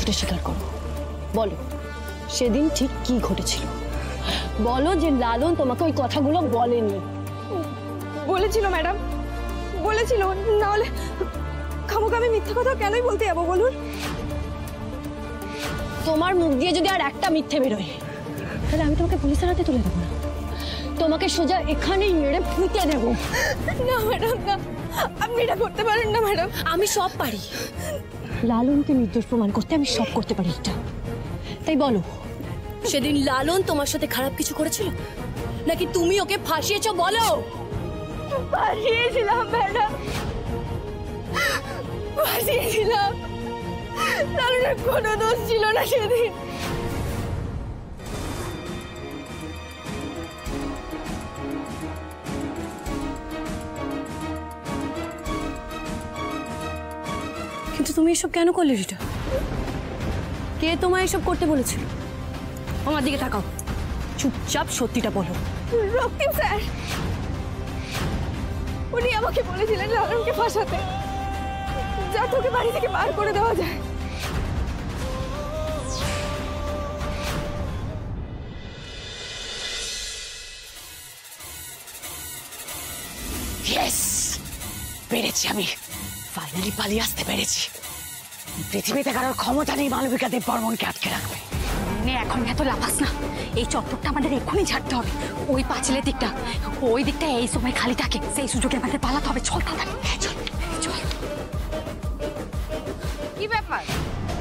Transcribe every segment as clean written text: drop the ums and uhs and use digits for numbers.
সেটা স্বীকার করো। বলো সেদিন ঠিক কি ঘটেছিল, বলো যে লালন তোমাকে ওই কথাগুলো বলেনি। বলেছিল ম্যাডাম, বলেছিল, না হলে খামোখা আমি মিথ্যা কথা কেনই বলতে যাবো বলুন? তোমার মুখ দিয়ে যদি আর একটা মিথ্যে বেরোয় তাহলে আমি তোমাকে পুলিশের হাতে তুলে দেবো না, তোমাকে সোজা এখানেই মেরে ফুটে দেবো। না ম্যাডাম, না, আপনি এটা করতে পারেন না ম্যাডাম। আমি সব পারি, লালনকে নির্দোষ প্রমাণ করতে আমি সব করতে পারি এটা। তাই বলো সেদিন লালন তোমার সাথে খারাপ কিছু করেছিল নাকি তুমি ওকে ফাঁসিয়েছো? বলো। ফাঁসিয়েছিলাম ম্যাডাম, ফাঁসিয়েছিলাম। লালনের কোনো দোষ ছিল না সেদিন। কিন্তু তুমি এসব কেন করলে রিটা? কে তোমায় এসব করতে বলেছিল? আমার দিকে তাকাও, চুপচাপ সত্যিটা বলো। রক্তিম স্যার, উনি আমাকে বলেছিলেন লালনকে ফাঁসাতে, যাতে ওকে বাড়ি থেকে বার করে দেওয়া যায়। ইয়েস, পেরেছি আমি, ফাইনালি পালিয়ে আসতে পেরেছি। পৃথিবীতে কারোর ক্ষমতা নেই মালবিকা দেব বর্মনকে আটকে রাখবে। এখন এত লাফাস না, এই চত্বরটা আমাদের এক্ষুনি ছাড়তে হবে। ওই পাঁচিলের দিকটা, ওই দিকটা এই সময় খালি থাকে, সেই সুযোগে আমাদের পালাতে হবে। চল তাড়াতাড়ি, চল চল। কি ব্যাপার,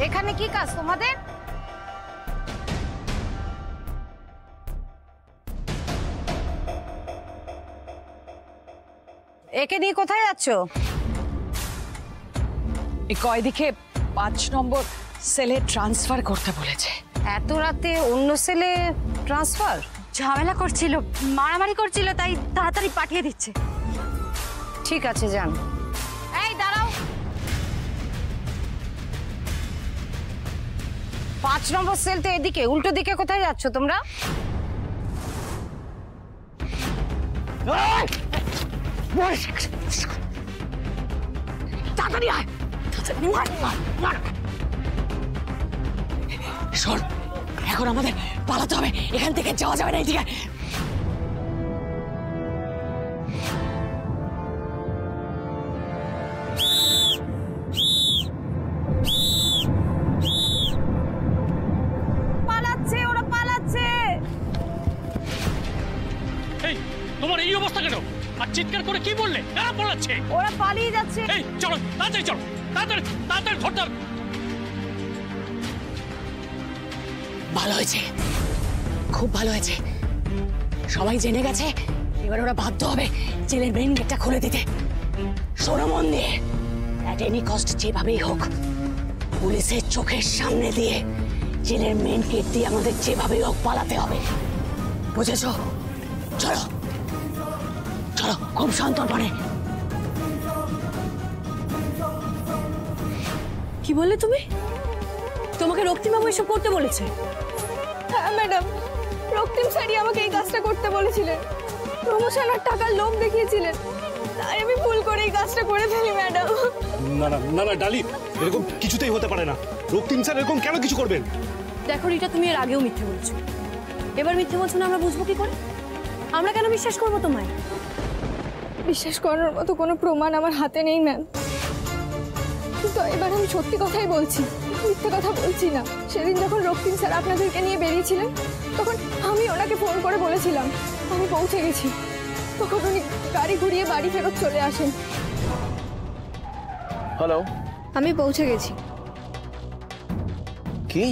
এখানে কি কাজ তোমাদের? একে নিয়ে কোথায় যাচ্ছ? এই কয়দিকে 5 নম্বর সেলে ট্রান্সফার করতে বলেছে। এত রাতে অন্য সেলে ট্রান্সফার? ঝামেলা করছিল, মারামারি করছিল, তাই তাড়াতাড়ি পাঠিয়ে দিচ্ছে। ঠিক আছে, যান। এই দাঁড়াও, 5 নম্বর সেল তো এদিকে, উল্টো দিকে কোথায় যাচ্ছ তোমরা? তাড়াতাড়ি আয়, শোন, এখন আমাদের পালাতে হবে, এখান থেকে যাওয়া যাবে না। এইদিকে পালাচ্ছে, ওরা পালাচ্ছে। এই তোমার এই অবস্থা কেন? আর চিৎকার করে কি বললে? কারা পালাচ্ছে? ওরা পালিয়ে যাচ্ছে। এই চলো তাড়াতাড়ি, চলো তাড়াতাড়ি, তাড়াতাড়ি ধরতে হবে। ভালো হয়েছে, খুব ভালো হয়েছে, সবাই জেনে গেছে। এবার ওরা বাধ্য হবে জেলের মেইন গেটটা খুলে দিতে। শোনো মন দিয়ে, অ্যাট এনি কস্ট যেভাবেই হোক পুলিশের চোখের সামনে দিয়ে জেলের মেইন গেট দিয়ে আমাদের যেভাবেই হোক পালাতে হবে, বুঝেছো? চলো চলো, খুব সন্তর্পণে। কি বললে তুমি? তোমাকে রক্তিমবাবু এসব করতে বলেছে? হ্যাঁ ম্যাডাম, রক্তিম স্যারই আমাকে এই কাজটা করতে বলেছিলেন। প্রমোশন আর টাকার লোভ দেখিয়েছিলেন, তাই আমি ভুল করে এই কাজটা করে ফেলি ম্যাডাম। না না না না ডালি, এরকম কিছুতেই হতে পারে না। রক্তিম স্যার এরকম কেন কিছু করবেন? দেখো রিটা, তুমি এর আগেও মিথ্যে বলছো, এবার মিথ্যে বলছো না, আমরা বুঝবো কি করে? আমরা কেন বিশ্বাস করবো তোমায়? বিশ্বাস করার মতো কোনো প্রমাণ আমার হাতে নেই ম্যাম, কিন্তু এবার আমি সত্যি কথাই বলছি, মিথ্যে কথা বলছি না। সেদিন যখন রক্তিম স্যার আপনাদেরকে নিয়ে বেরিয়েছিলেন, তখন আমি ওনাকে ফোন করে বলেছিলাম আমি পৌঁছে গেছি। তখন উনি গাড়ি ঘুরিয়ে বাড়ি ফেরত চলে আসেন। হ্যালো, আমি পৌঁছে গেছি। কি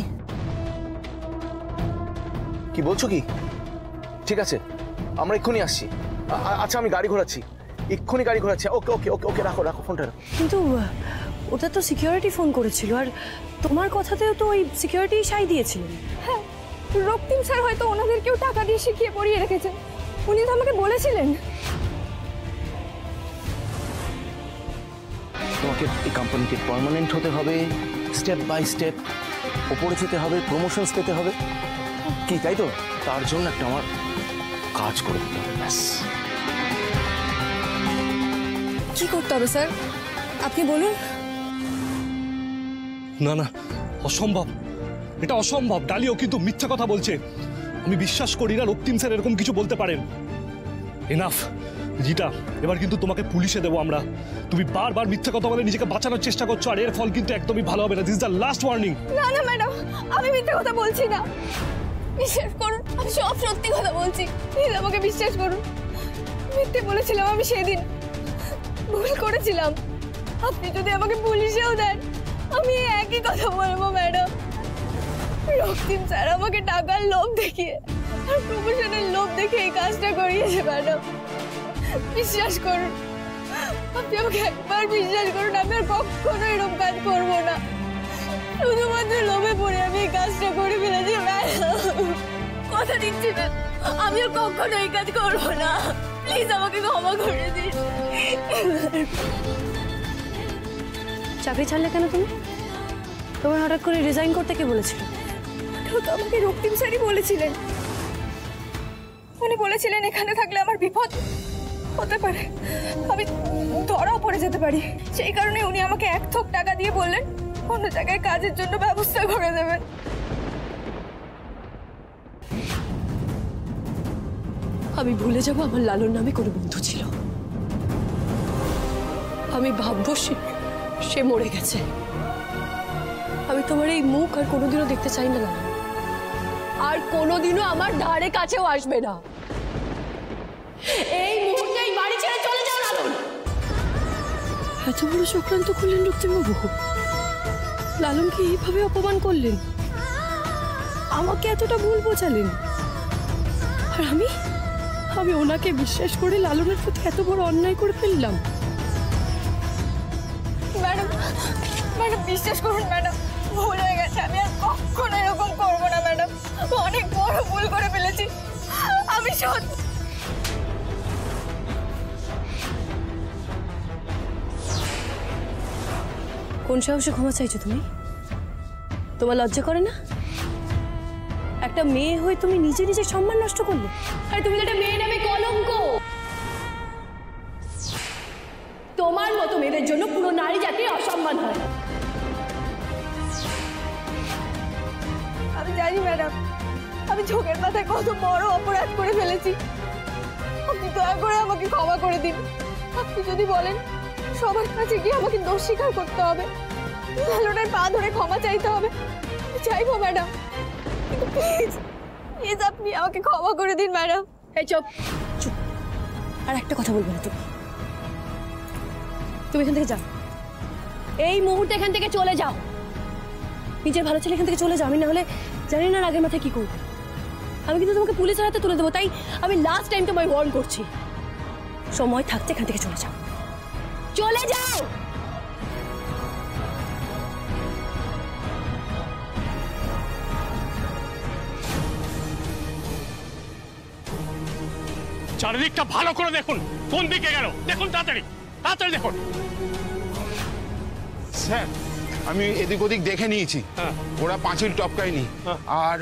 কি বলছো? কি ঠিক আছে, আমরা এক্ষুনি আসছি। আচ্ছা, আমি গাড়ি ঘোরাচ্ছি, এক্ষুনি গাড়ি ঘোরাচ্ছি। ওকে ওকে ওকে ওকে, রাখো রাখো ফোনটা রাখো। কিন্তু ওটা তো সিকিউরিটি ফোন করেছিল, আর তোমার কথাতেও তো ওই সিকিউরিটি সাই দিয়েছিলেন। হ্যাঁ, রক্তিম স্যার হয়তো ওনাদেরকেও টাকা দিয়ে শিখিয়ে পড়িয়ে রেখেছেন, উনি তো আমাকে বলেছিলেন। তোমাকে এই কোম্পানিতে পার্মানেন্ট হতে হবে, স্টেপ বাই স্টেপ ওপরে যেতে হবে, প্রমোশনস পেতে হবে, কি তাই তো? তার জন্য একটা আমার কাজ করে দিতে হবে, ব্যাস। কি করতে হবে স্যার, আপনি বলুন। না না, অসম্ভব, এটা অসম্ভব। ডালিও কিন্তু মিথ্যা কথা বলছে। আমি বিশ্বাস করি না রক্তিম স্যার এরকম কিছু বলতে পারেন। এনাফ রিটা, এবার কিন্তু তোমাকে পুলিশে দেবো আমরা। তুমি বারবার মিথ্যা কথা বলে নিজেকে বাঁচানোর চেষ্টা করছো, আর এর ফল কিন্তু একদমই ভালো হবে না। This is the last warning. না না ম্যাডাম, আমি মিথ্যে কথা বলছি না, বিশ্বাস করুন, আমি সব সত্যি কথা বলছি, প্লিজ আমাকে বিশ্বাস করুন। মিথ্যে বলেছিলাম আমি সেদিন, ভুল করেছিলাম। আপনি যদি আমাকে পুলিশেও দেন আমি একই কথা বলবো ম্যাডাম। রক্তিম স্যার আমাকে টাকার লোভ দেখিয়ে আর প্রমোশনের লোভ দেখে এই কাজটা করিয়েছে ম্যাডাম। বিশ্বাস করুন, আপনি আমাকে একবার বিশ্বাস করুন, আমি আর কখনো এরকম কাজ করবো না। শুধুমাত্র লোভে পড়ে আমি এই কাজটা করে ফেলেছি ম্যাডাম। কথা দিচ্ছি না, আমি আর কখনো এই কাজ করবো না। প্লিজ আমাকে ক্ষমা করে দিন। চাকরি ছাড়লে কেন তুমি? তোমার হঠাৎ করে রিজাইন করতে কে বলেছিল? ওটা তো আমাকে রক্তিম স্যারই বলেছিলেন। উনি বলেছিলেন এখানে থাকলে আমার বিপদ হতে পারে, আমি ধরাও পড়ে যেতে পারি। সেই কারণে উনি আমাকে 1 থোক টাকা দিয়ে বললেন অন্য জায়গায় কাজের জন্য ব্যবস্থা করে দেবেন। আমি ভুলে যাব আমার লালন নামে কোনো বন্ধু ছিল। আমি ভাববো সে মরে গেছে। আমি তোমার এই মুখ আর কোনোদিনও দেখতে চাই না লালন, আর কোনোদিনও আমার ধারে কাছেও আসবে না। এই মুহূর্তে এই বাড়ি ছেড়ে চলে যাও লালন। এত বড় চক্রান্ত করলেন রক্তিমবাবু, লালনকে এইভাবে অপমান করলেন, আমাকে এতটা ভুল বোঝালেন, আর আমি ওনাকে বিশ্বাস করে লালনের প্রতি এত বড় অন্যায় করে ফেললাম। ম্যাডাম ম্যাডাম বিশ্বাস করুন ম্যাডাম, ভুল হয়ে গেছে, আমি আর কখনো এরকম করবো না ম্যাডাম। অনেক বড় ভুল করে ফেলেছি আমি। সত্যি কোন সাহসে ক্ষমা চাইছো তুমি? তোমার লজ্জা করে না? একটা মেয়ে হয়ে তুমি নিজে নিজে সম্মান নষ্ট করলে। আরে তুমি তো একটা মেয়ে নামে কলঙ্ক। তোমার মতো মেয়েদের জন্য পুরো নারী জাতির অসম্মান হয়। আমি জানি ম্যাডাম, আমি চোখের মাথায় কত বড় অপরাধ করে ফেলেছি। আপনি দয়া করে আমাকে ক্ষমা করে দিন। আপনি যদি বলেন সবার কাছে গিয়ে আমাকে দোষ স্বীকার করতে হবে, লালনের পা ধরে ক্ষমা চাইতে হবে, চাইবো ম্যাডাম, কিন্তু প্লিজ প্লিজ আপনি আমাকে ক্ষমা করে দিন ম্যাডাম। এই চুপ চুপ, আর একটা কথা বলবে না তুমি। তুমি এখান থেকে যাও, এই মুহূর্তে এখান থেকে চলে যাও। নিজের ভালো ছেলে এখান থেকে চলে যাও। আমি না হলে জানি না আগের মাথায় কি করবো। আমি কিন্তু তোমাকে পুলিশের হাতে তুলে দেবো, তাই আমি লাস্ট টাইম তোমায় ওয়ার্ন করছি। সময় থাকতে এখান থেকে চলে যাও, চলে যাও। চারিদিকটা ভালো করে দেখুন, কোন দিকে গেল দেখুন, তাড়াতাড়ি তাড়াতাড়ি দেখুন। স্যার আমি এদিক ওদিক দেখে নিয়েছি, ওরা পাঁচিল টপকায়নি, আর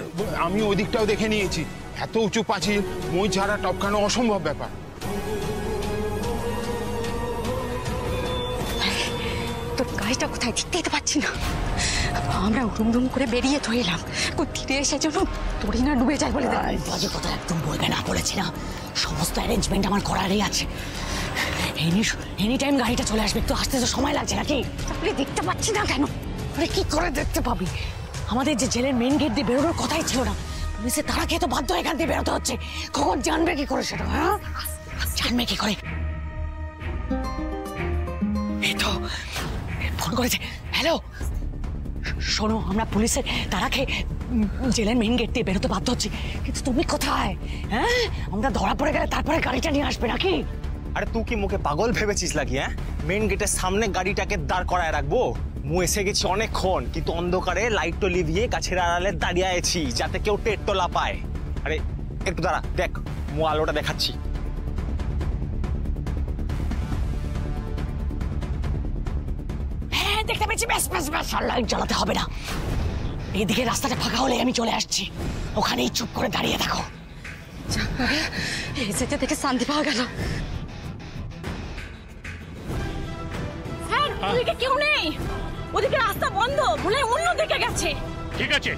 আমি ওদিকটাও দেখে নিয়েছি। এত উঁচু পাঁচিল মই ছাড়া টপকানো অসম্ভব ব্যাপার। তোর গাড়িটা কোথায় দেখতেই তো পাচ্ছি না। আমরা উড়ুম করে বেরিয়ে তো এলাম, কই তীরে এসে জন্য তোরই না ডুবে যায় বলে বাজে কথা একদম বলবে না, বলেছি না সমস্ত অ্যারেঞ্জমেন্ট আমার করারই আছে। এনি টাইম গাড়িটা চলে আসবে, একটু আসতে তো সময় লাগছে নাকি? তাহলে দেখতে পাচ্ছি না কেন? আরে কি করে দেখতে পাবি? আমাদের যে জেলের মেন গেট দিয়ে বেরোনোর কথাই ছিল না, পুলিশে তারা খেয়ে তো বাধ্য এখান দিয়ে বেরোতে হচ্ছে। কখন জানবে কি করে সেটা? হ্যাঁ জানবে কি করে? এই তো ফোন করেছে। হ্যালো শোনো, আমরা পুলিশের তারা খেয়ে জেলের মেন গেট দিয়ে বেরোতে বাধ্য হচ্ছি, কিন্তু তুমি কোথায়? হ্যাঁ আমরা ধরা পড়ে গেলে তারপরে গাড়িটা নিয়ে আসবে নাকি? আরে তুই কি মুখে পাগল ভেবেছিস নাকি? হ্যাঁ, মেন গেটের সামনে গাড়িটাকে দাঁড় করায় রাখবো? মু এসে গেছি অনেকক্ষণ, কিন্তু অন্ধকারে লাইট তো লিভিয়ে গাছের আড়ালে দাঁড়িয়ে আছি যাতে কেউ টের টোলা পায়। আরে একটু দাঁড়া, দেখ মু আলোটা দেখাচ্ছি। হ্যাঁ দেখতে পেয়েছি, ব্যাস ব্যাস ব্যাস, আর লাইট জ্বালাতে হবে না। এদিকে রাস্তাটা ফাঁকা হলে আমি চলে আসছি, ওখানেই চুপ করে দাঁড়িয়ে থাকো। এসেতে দেখে শান্তি পাওয়া গেল। স্যার ওদিকে কেউ নেই, ওদিকে রাস্তা বন্ধ, মনে হয় অন্য দিকে গেছে। ঠিক আছে,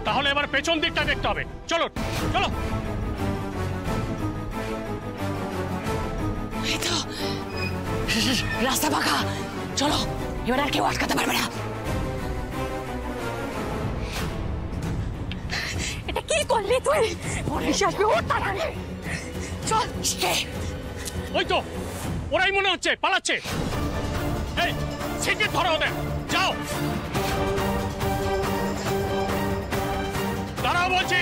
তাহলে এবার পেছন দিকটা দেখতে হবে। চলো চলো। এই তো রাস্তা ফাঁকা, চলো এবার আর কেউ আটকাতে পারবে না। এটা কি করলি তুই? পুলিশ আসবে, ওর তাড়াতাড়ি চল। ওই তো ওরাই মনে হচ্ছে পালাচ্ছে। এই সিকিট ধরো ওদের, যাও। দাঁড়াও বলছি,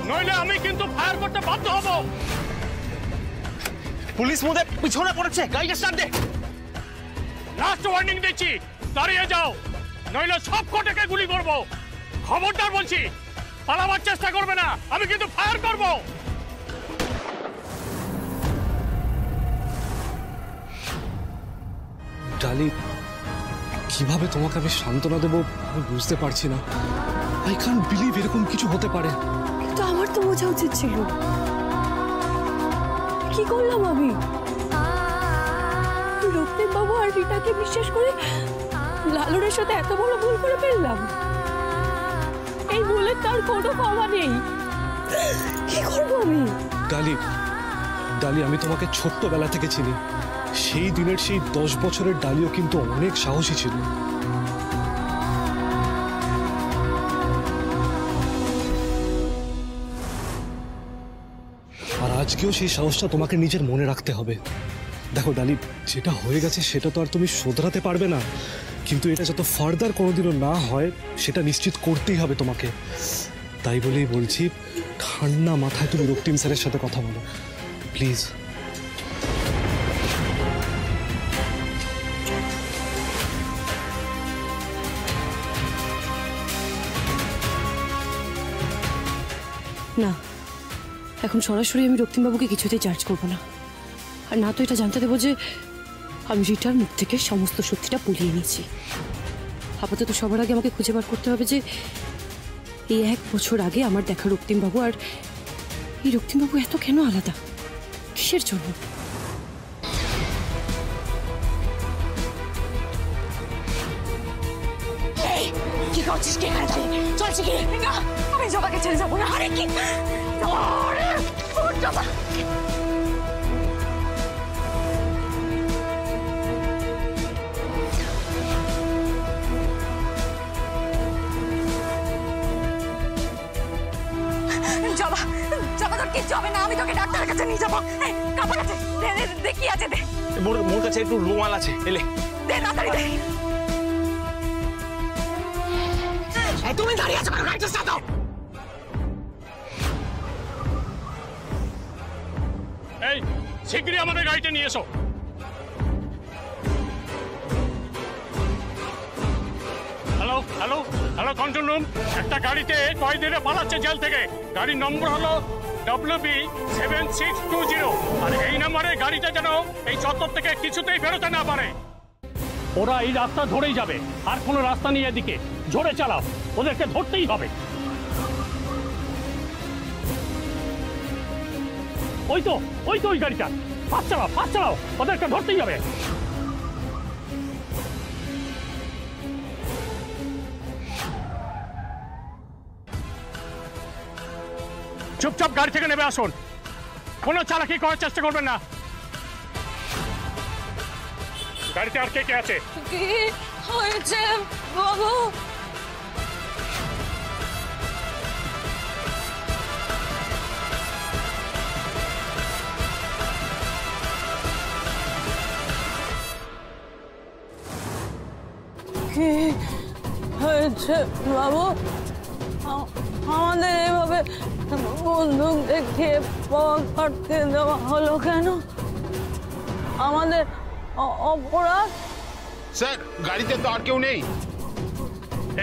নইলে আমি কিন্তু ফায়ার করতে বাধ্য হব। পুলিশ মোদের পিছনে পড়েছে, গাড়িটা স্টার্ট দে। লাস্ট ওয়ার্নিং দিচ্ছি, দাঁড়িয়ে যাও, নইলে সব কটাকে গুলি করব। খবরদার বলছি, পালাবার চেষ্টা করবে না, আমি কিন্তু ফায়ার করব। ডালি, কিভাবে তোমাকে আমি সান্ত্বনা দেবো আমি বুঝতে পারছি না। আই ক্যান্ট বিলিভ এরকম কিছু হতে পারে। কিন্তু আমার তো বোঝা উচিত ছিল। কি করলাম আমি? রক্তিম বাবু আর রিটাকে বিশ্বাস করে লালনের সাথে এত বড় ভুল করে ফেললাম। এই ভুলের তার কোনো ক্ষমা নেই। কি করবো আমি? ডালি, ডালি, আমি তোমাকে ছোট্টবেলা থেকে চিনি। সেই দিনের সেই 10 বছরের ডালিও কিন্তু অনেক সাহসী ছিল। আর আজকেও সেই সাহসটা তোমাকে নিজের মনে রাখতে হবে। দেখো ডালি, যেটা হয়ে গেছে সেটা তো আর তুমি শোধরাতে পারবে না, কিন্তু এটা যত ফার্দার কোনোদিনও না হয় সেটা নিশ্চিত করতেই হবে তোমাকে। তাই বলেই বলছি, ঠান্ডা মাথায় তুমি রক্তিম স্যারের সাথে কথা বলো প্লিজ। না, এখন সরাসরি আমি রক্তিমবাবুকে কিছুতেই চার্জ করব না। আর না তো এটা জানতে দেবো যে আমি রিটার মুখ থেকে সমস্ত সত্যিটা পুলিয়ে নিয়েছি। আপাতত সবার আগে আমাকে খুঁজে বার করতে হবে যে এই 1 বছর আগে আমার দেখা রক্তিমবাবু আর এই রক্তিমবাবু এত কেন আলাদা, কিসের জন্য? কি করছিস? কে এখানে দাঁড়িয়ে? চল শিগগিরি। না, আমি জবাকে ছেড়ে যাবো না। আরে কি? জবা জবা জবা, তোর কিচ্ছু হবে না, আমি তোকে ডাক্তারের কাছে নিয়ে যাবো। কাপড় আছে, দে কি আছে দে। মোর কাছে একটু রুমাল আছে, এলে দে তাড়াতাড়ি দে। তুমি দাঁড়িয়ে আছো, গাড়িটা স্টার্ট দাও। এই শিগগিরই আমাদের গাড়িতে নিয়ে এসো। Hello hello hello, control room. একটা গাড়িতে কয়েদিরা পালাচ্ছে জেল থেকে। গাড়ির নম্বর হলো WB7620। আর এই নম্বরের গাড়িটা যেন এই চত্বর থেকে কিছুতেই বেরোতে না পারে। ওরা এই রাস্তা ধরেই যাবে, আর কোনো রাস্তা নিয়ে এদিকে। জোরে চালাও, ওদেরকে ধরতেই হবে। ওই তো ওই গাড়িটা, ফাস্ট চালাও, ওদেরকে ধরতেই হবে। চুপচাপ গাড়ি থেকে নেমে আসুন, কোনো চালাকি করার চেষ্টা করবেন না। গাড়িতে আর কে কে আছে? কি হয়েছে বাবু? কি হয়েছে বাবু? আমাদের এভাবে বন্দুক দেখিয়ে পথ আটকে দেওয়া হলো কেন? আমাদের অপরাধ? স্যার, গাড়িতে তো আর কেউ নেই।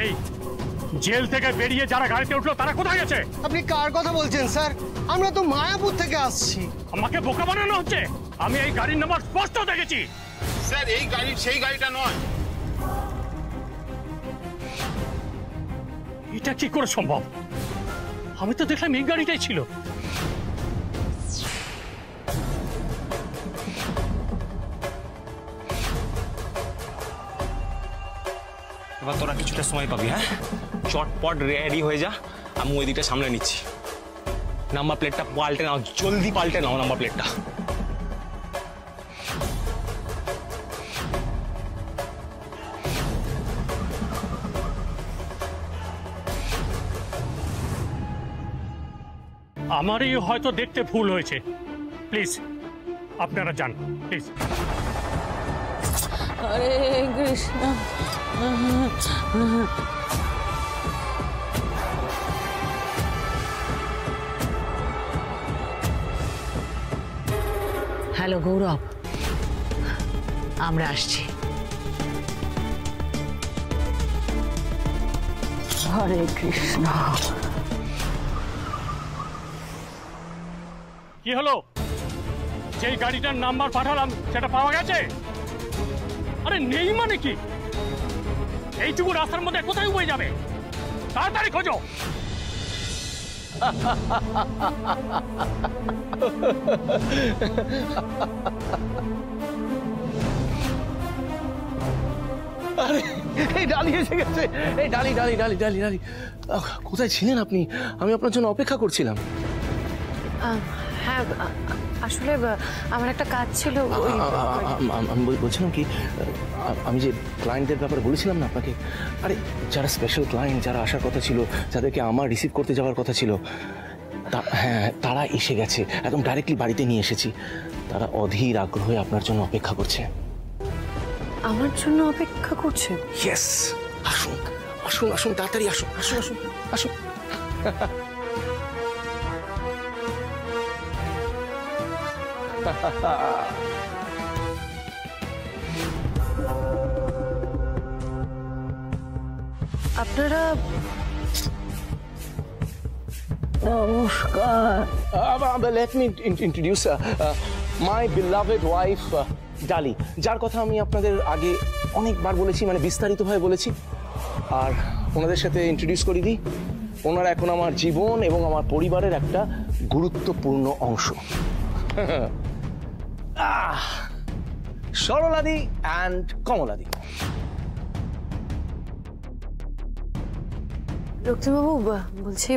এই জেল থেকে বেরিয়ে যারা গাড়িতে উঠলো তারা কোথায় গেছে? আপনি কার কথা বলছেন স্যার? আমরা তো মায়াপুর থেকে আসছি। আমাকে বোকা বানানো হচ্ছে। আমি এই গাড়ির নাম্বার স্পষ্ট দেখেছি। স্যার, এই গাড়ি সেই গাড়িটা নয়। এটা কি করে সম্ভব? আমি তো দেখলাম এই গাড়িটাই ছিল। এবার তোরা কিছুটা সময় পাবি, হ্যাঁ? চটপট রেডি হয়ে যা, আমি ওই দিকটা সামলে নিচ্ছি। নাম্বার প্লেটটা পাল্টে নাও, জলদি পাল্টে নাও নাম্বার প্লেটটা। আমারই হয়তো দেখতে ভুল হয়েছে, প্লিজ আপনারা যান প্লিজ। হরে কৃষ্ণ। হ্যালো গৌরব, আমরা আসছি। হরে কৃষ্ণ। কি হলো? যেই গাড়িটার নাম্বার পাঠালাম সেটা পাওয়া গেছে? আরে নেই মানে কি? এইটুকু রাস্তার মধ্যে কোথায় উবে যাবে? তাড়াতাড়ি খোঁজো। আরে এই ডালি এসে গেছে। এই ডালি ডালি ডালি ডালি ডালি, কোথায় ছিলেন আপনি? আমি আপনার জন্য অপেক্ষা করছিলাম। হ্যাঁ, আসলে আমার একটা কাজ ছিল। আমি বলছিলাম কি, আমি যে ক্লায়েন্টদের ব্যাপারে বলেছিলাম না আপনাকে, আরে যারা স্পেশাল ক্লায়েন্ট, যারা আসার কথা ছিল, যাদেরকে আমার রিসিভ করতে যাওয়ার কথা ছিল, হ্যাঁ তারা এসে গেছে। একদম ডাইরেক্টলি বাড়িতে নিয়ে এসেছি। তারা অধীর আগ্রহে আপনার জন্য অপেক্ষা করছে। আমার জন্য অপেক্ষা করছে? ইয়েস, আসুন আসুন আসুন, তাড়াতাড়ি আসুন আসুন আসুন আসুন। আপনারা নমস্কার। লেট মি ইন্ট্রোডিউস মাই বিলাভেড ওয়াইফ ডালি, যার কথা আমি আপনাদের আগে অনেকবার বলেছি, মানে বিস্তারিতভাবে বলেছি। আর ওনাদের সাথে ইন্ট্রোডিউস করে দিই, ওনারা এখন আমার জীবন এবং আমার পরিবারের একটা গুরুত্বপূর্ণ অংশ। সরলাদি অ্যান্ড কমলাদি। রক্তিমবাবু, বলছি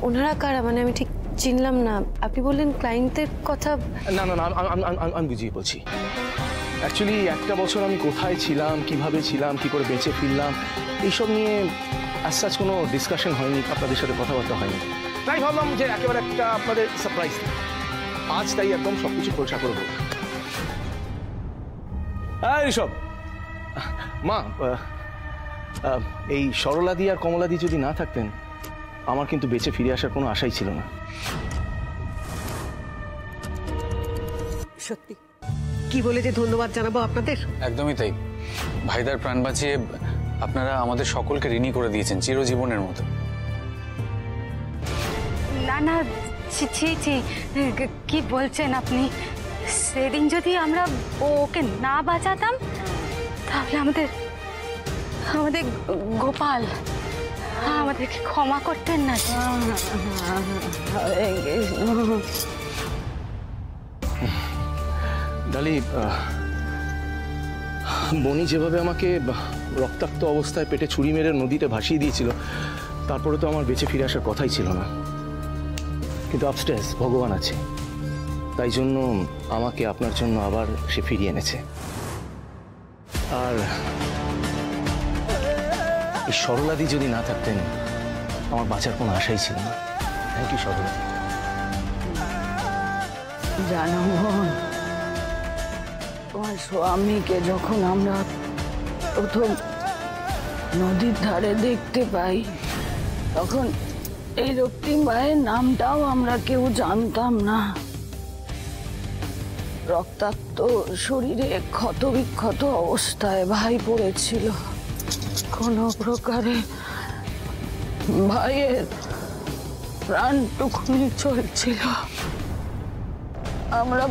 ওনারা কারা? মানে আমি ঠিক চিনলাম না। আপনি বললেন ক্লায়েন্টের কথা। না না না, আমি বুঝিয়ে বলছি। অ্যাকচুয়ালি একটা বছর আমি কোথায় ছিলাম, কিভাবে ছিলাম, কি করে বেঁচে ফিরলাম, এইসব নিয়ে অ্যাজ সাচ কোনো ডিসকাশন হয়নি, আপনাদের সাথে কথাবার্তা হয়নি। তাই ভাবলাম যে একেবারে একটা আপনাদের সারপ্রাইজ আজ, তাই একদম সবকিছু খোলসা করবো। এইসব মা, এই সরলাদি আর কমলাদি যদি না থাকতেন, আমার কিন্তু বেঁচে ফিরে আসার কোনো আশাই ছিল না। সত্যি কি বলে যে ধন্যবাদ জানাবো আপনাদের। একদমই তাই, ভাইদার প্রাণ বাঁচিয়ে আপনারা আমাদের সকলকে ঋণী করে দিয়েছেন চিরজীবনের মতো। না না, ছি ছি ছি, কি বলছেন আপনি? সেদিন যদি আমরা ওকে না বাঁচাতাম, তাহলে আমাদের গোপাল আমাদেরকে ক্ষমা করতেন না। ডালি, বনি যেভাবে আমাকে রক্তাক্ত অবস্থায় পেটে ছুরি মেরে নদীতে ভাসিয়ে দিয়েছিল, তারপরে তো আমার বেঁচে ফিরে আসার কথাই ছিল না। কিন্তু আপস্টেয়ার্স ভগবান আছে, তাই জন্য আমাকে আপনার জন্য আবার সে ফিরিয়ে এনেছে। আর এই সরলাদি যদি না থাকতেন, আমার বাঁচার কোনো আশাই ছিল না। থ্যাংক ইউ সরলাদি। জানো বোন, তোমার স্বামীকে যখন আমরা প্রথম নদীর ধারে দেখতে পাই, তখন এই রক্তিম ভাইয়ের নামটাও আমরা কেউ জানতাম না। রক্তাক্ত শরীরে ক্ষত বিক্ষত অবস্থায় ভাই পড়েছিল। কোনো প্রকারে ভাইয়ের প্রাণটুকুনি চলছিল। আমরা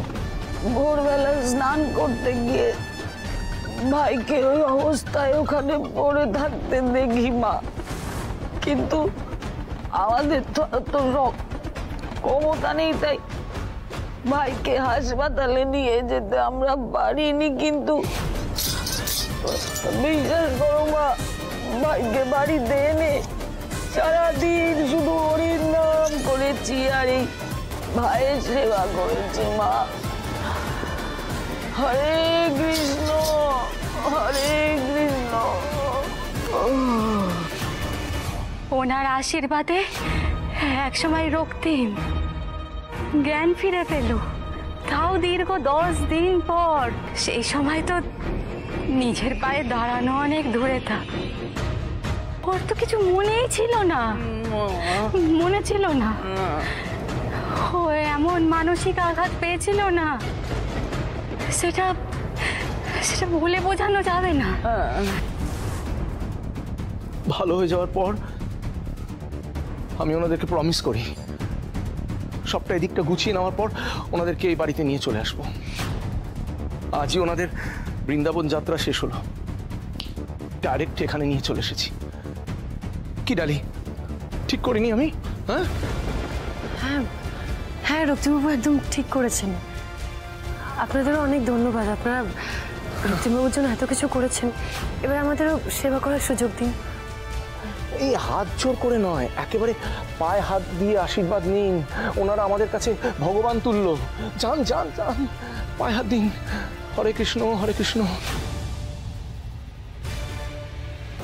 ভোরবেলা স্নান করতে গিয়ে ভাইকে ওই অবস্থায় ওখানে পড়ে থাকতে দেখি মা। কিন্তু আমাদের তো ক্ষমতা নেই, তাই ভাইকে হাসপাতালে নিয়ে যেতে আমরা পারিনি। কিন্তু বিশ্বাস করো মা, ভাগ্যে বাড়ি দেনে সারাদিন শুধু হরির নাম করেছি আর এই ভাইয়ের সেবা করেছি মা। হরে কৃষ্ণ হরে কৃষ্ণ। ওনার আশীর্বাদে একসময় রক্তিম জ্ঞান ফিরে পেল, তাও দীর্ঘ 10 দিন পর। সেই সময় তো নিজের পায়ে দাঁড়ানো অনেক দূরে থাক, ওর তো কিছু মনেই ছিল না, মনে ছিল না। ও এমন মানসিক আঘাত পেয়েছিল না, সেটা সেটা বলে বোঝানো যাবে না। ভালো হয়ে যাওয়ার পর আমি ওনাদেরকে প্রমিস করি সবটা এদিকটা গুছিয়ে নেওয়ার পর ওনাদেরকে এই বাড়িতে নিয়ে চলে আসবো। আজই ওনাদের বৃন্দাবন যাত্রা শেষ হলো, ডাইরেক্ট এখানে নিয়ে চলে এসেছি। কি ডালি, ঠিক করিনি আমি? হ্যাঁ হ্যাঁ হ্যাঁ রক্তিমবাবু একদম ঠিক করেছেন। আপনাদেরও অনেক ধন্যবাদ, আপনারা রক্তিমবাবুর জন্য এত কিছু করেছেন। এবার আমাদেরও সেবা করার সুযোগ দিন। এই হাত জোর করে নয়, একেবারে পায়ে হাত দিয়ে আশীর্বাদ নিন। ওনারা আমাদের কাছে ভগবান তুল্য। যান যান যান, পায়ে হাত দিন। হরে কৃষ্ণ হরে কৃষ্ণ।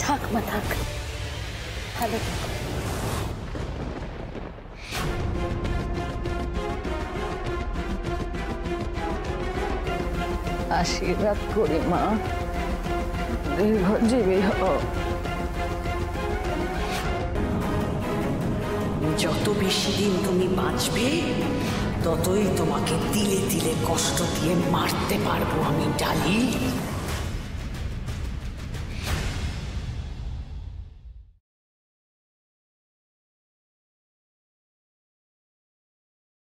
থাক মা থাক, ভালো আশীর্বাদ করি মা, দীর্ঘজীবী হও। যত বেশি দিন তুমি বাঁচবে ততই তোমাকে তিলে তিলে কষ্ট দিয়ে মারতে পারবো আমি ডালি।